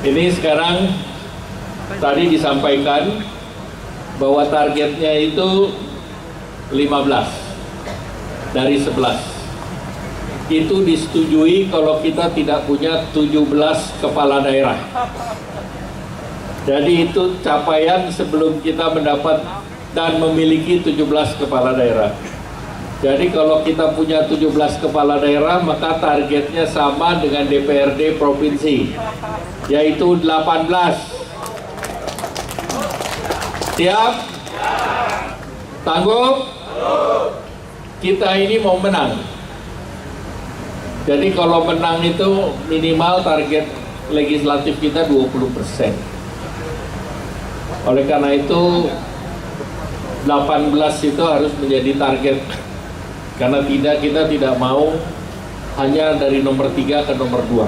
Ini sekarang tadi disampaikan bahwa targetnya itu 15 dari 11. Itu disetujui kalau kita tidak punya 17 kepala daerah. Jadi itu capaian sebelum kita mendapat dan memiliki 17 kepala daerah. Jadi kalau kita punya 17 kepala daerah, maka targetnya sama dengan DPRD provinsi, yaitu 18. Siap? Tangguh? Kita ini mau menang. Jadi kalau menang itu minimal target legislatif kita 20%. Oleh karena itu 18 itu harus menjadi target. Karena kita tidak mau hanya dari nomor 3 ke nomor 2.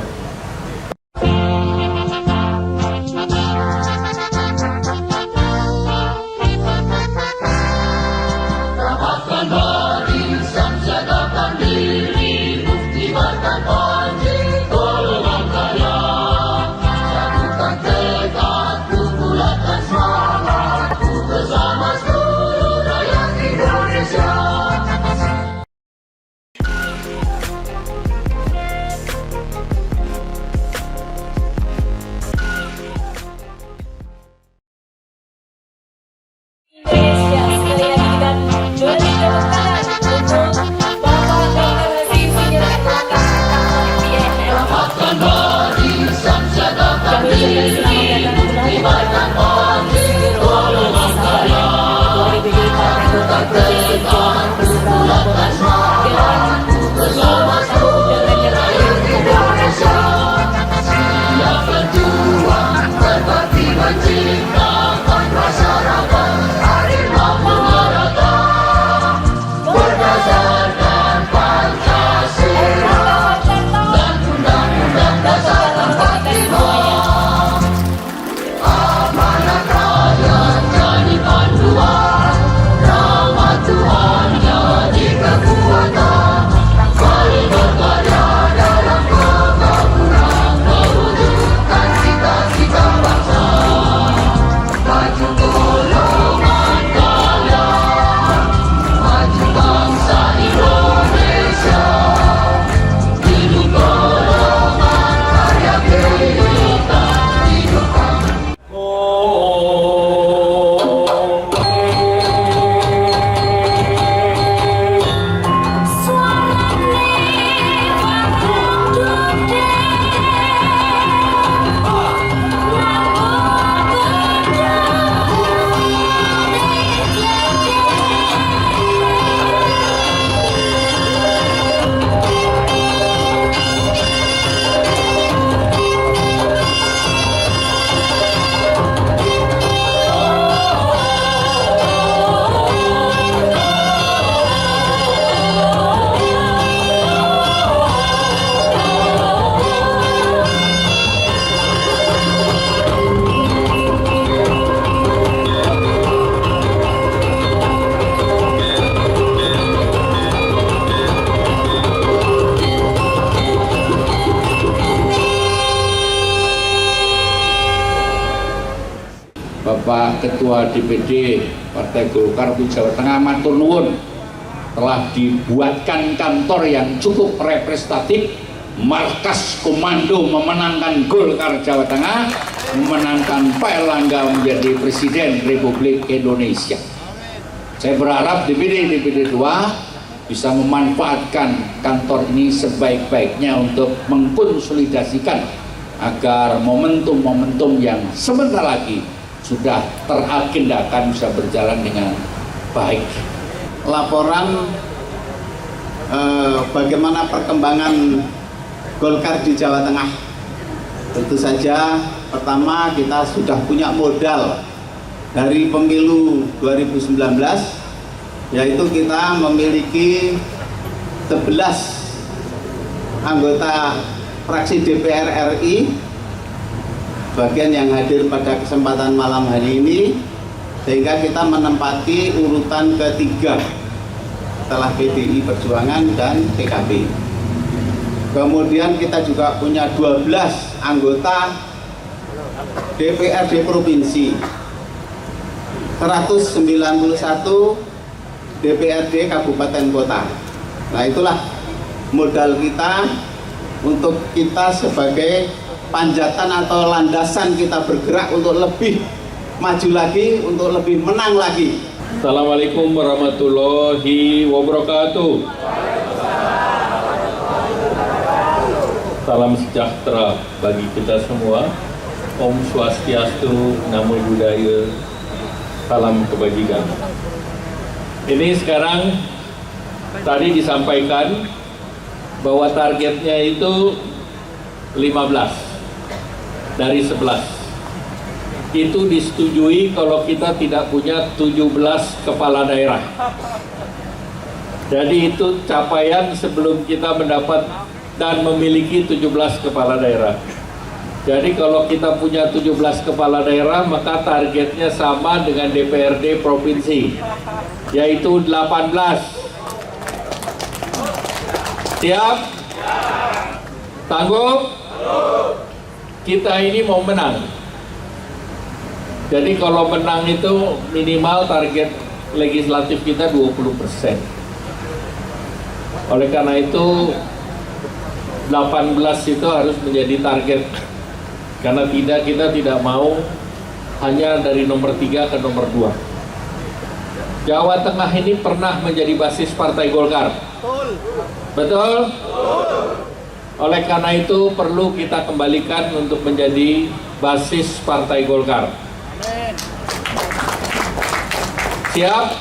Bapak Ketua DPD Partai Golkar Jawa Tengah matur nuwun telah dibuatkan kantor yang cukup representatif, markas komando memenangkan Golkar Jawa Tengah, memenangkan Pak Erlangga menjadi Presiden Republik Indonesia. Saya berharap DPD 2 bisa memanfaatkan kantor ini sebaik-baiknya untuk mengkonsolidasikan agar momentum-momentum yang sebentar lagi sudah teragendakan bisa berjalan dengan baik. Laporan bagaimana perkembangan Golkar di Jawa Tengah. Tentu saja pertama kita sudah punya modal dari pemilu 2019, yaitu kita memiliki 11 anggota fraksi DPR RI bagian yang hadir pada kesempatan malam hari ini, sehingga kita menempati urutan ketiga setelah PDI Perjuangan dan PKB. Kemudian kita juga punya 12 anggota DPRD Provinsi, 191 DPRD Kabupaten Kota. Nah, itulah modal kita untuk kita sebagai panjatan atau landasan kita bergerak untuk lebih maju lagi, untuk lebih menang lagi. Assalamualaikum warahmatullahi wabarakatuh. Salam sejahtera bagi kita semua. Om Swastiastu, Namo Buddhaya, salam kebajikan. Ini sekarang tadi disampaikan bahwa targetnya itu 15 dari 11. Itu disetujui kalau kita tidak punya 17 kepala daerah. Jadi itu capaian sebelum kita mendapat dan memiliki 17 kepala daerah. Jadi kalau kita punya 17 kepala daerah, maka targetnya sama dengan DPRD provinsi, yaitu 18. Siap? Tangguh? Kita ini mau menang. Jadi kalau menang itu minimal target legislatif kita 20%. Oleh karena itu 18 itu harus menjadi target. Karena kita tidak mau hanya dari nomor 3 ke nomor 2. Jawa Tengah ini pernah menjadi basis Partai Golkar. Betul? Oleh karena itu perlu kita kembalikan untuk menjadi basis Partai Golkar. Siap?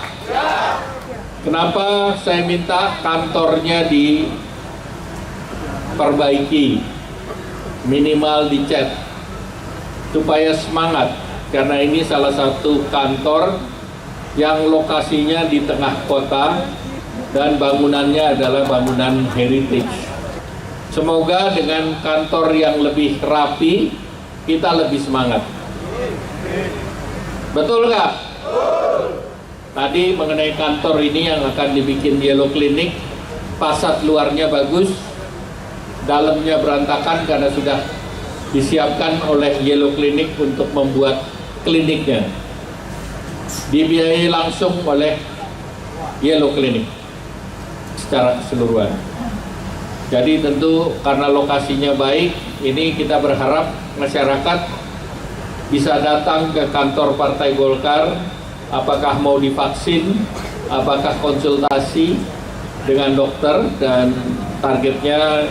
Kenapa saya minta kantornya diperbaiki, minimal dicat, supaya semangat, karena ini salah satu kantor yang lokasinya di tengah kota dan bangunannya adalah bangunan heritage. Semoga dengan kantor yang lebih rapi kita lebih semangat. Betul nggak? Tadi mengenai kantor ini yang akan dibikin Yellow Clinic, fasad luarnya bagus, dalamnya berantakan karena sudah disiapkan oleh Yellow Clinic untuk membuat kliniknya. Dibiayai langsung oleh Yellow Clinic secara keseluruhan. Jadi tentu karena lokasinya baik, ini kita berharap masyarakat bisa datang ke kantor Partai Golkar, apakah mau divaksin, apakah konsultasi dengan dokter, dan targetnya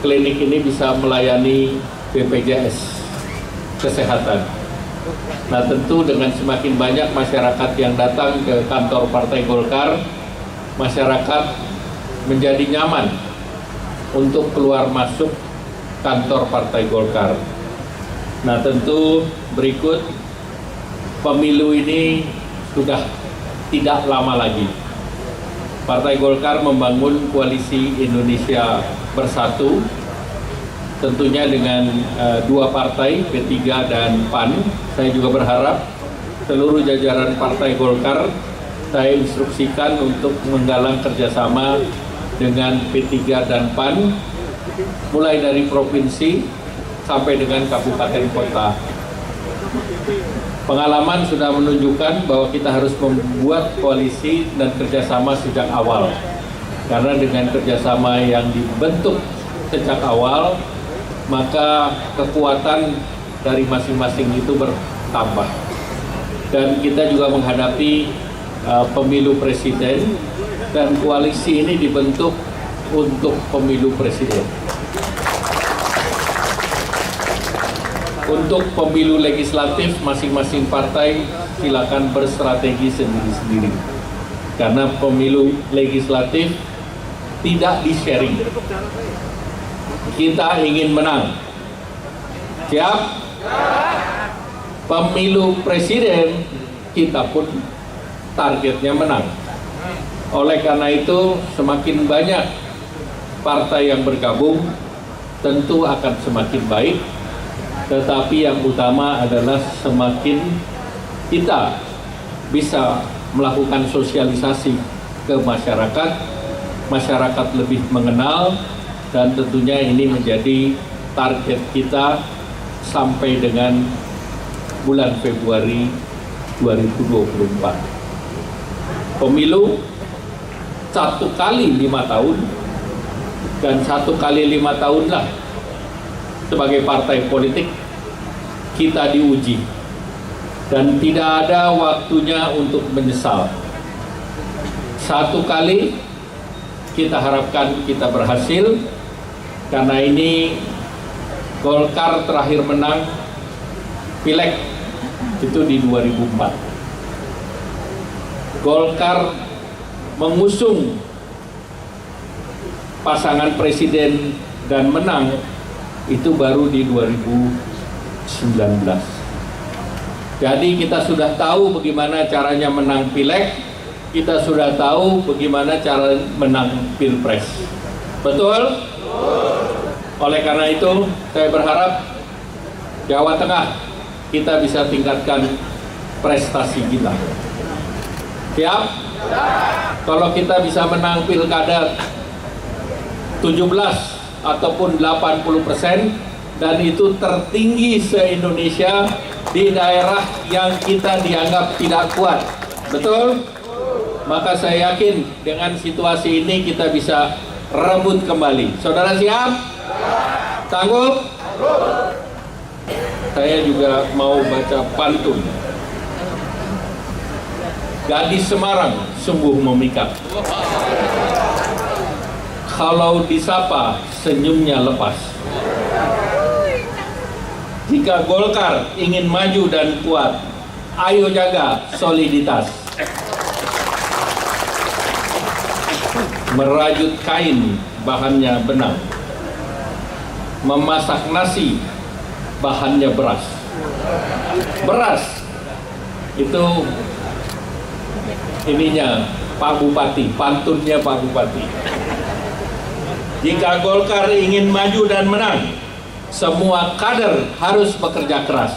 klinik ini bisa melayani BPJS Kesehatan. Nah, tentu dengan semakin banyak masyarakat yang datang ke kantor Partai Golkar, masyarakat menjadi nyaman untuk keluar masuk kantor Partai Golkar. Nah, tentu berikut, pemilu ini sudah tidak lama lagi. Partai Golkar membangun koalisi Indonesia Bersatu, tentunya dengan dua partai, P3 dan PAN. Saya juga berharap seluruh jajaran Partai Golkar saya instruksikan untuk menggalang kerjasama dengan P3 dan PAN, mulai dari provinsi sampai dengan kabupaten kota. Pengalaman sudah menunjukkan bahwa kita harus membuat koalisi dan kerjasama sejak awal. Karena dengan kerjasama yang dibentuk sejak awal, maka kekuatan dari masing-masing itu bertambah. Dan kita juga menghadapi pemilu presiden, dan koalisi ini dibentuk untuk pemilu presiden. Untuk pemilu legislatif, masing-masing partai silakan berstrategi sendiri-sendiri. Karena pemilu legislatif tidak di-sharing. Kita ingin menang. Siap? Pemilu presiden, kita pun targetnya menang. Oleh karena itu, semakin banyak partai yang bergabung, tentu akan semakin baik. Tetapi yang utama adalah semakin kita bisa melakukan sosialisasi ke masyarakat, masyarakat lebih mengenal, dan tentunya ini menjadi target kita sampai dengan bulan Februari 2024. Pemilu 1 kali 5 tahun, dan 1 kali 5 tahunlah sebagai partai politik kita diuji, dan tidak ada waktunya untuk menyesal. 1 kali kita harapkan kita berhasil, karena ini Golkar terakhir menang Pileg itu di 2004. Golkar mengusung pasangan presiden dan menang itu baru di 2019. Jadi kita sudah tahu bagaimana caranya menang Pileg, kita sudah tahu bagaimana cara menang Pilpres. Betul? Oleh karena itu, saya berharap Jawa Tengah kita bisa tingkatkan prestasi kita. Siap? Kalau kita bisa menang pilkada 17 ataupun 80%, dan itu tertinggi se-Indonesia di daerah yang kita dianggap tidak kuat. Betul? Maka saya yakin dengan situasi ini kita bisa rebut kembali. Saudara siap? Sanggup? Saya juga mau baca pantun. Gadis Semarang sungguh memikat. Kalau disapa senyumnya lepas. Jika Golkar ingin maju dan kuat, ayo jaga soliditas. Merajut kain bahannya benang. Memasak nasi bahannya beras. Beras itu ininya Pak Bupati, pantunnya Pak Bupati. Jika Golkar ingin maju dan menang, semua kader harus bekerja keras.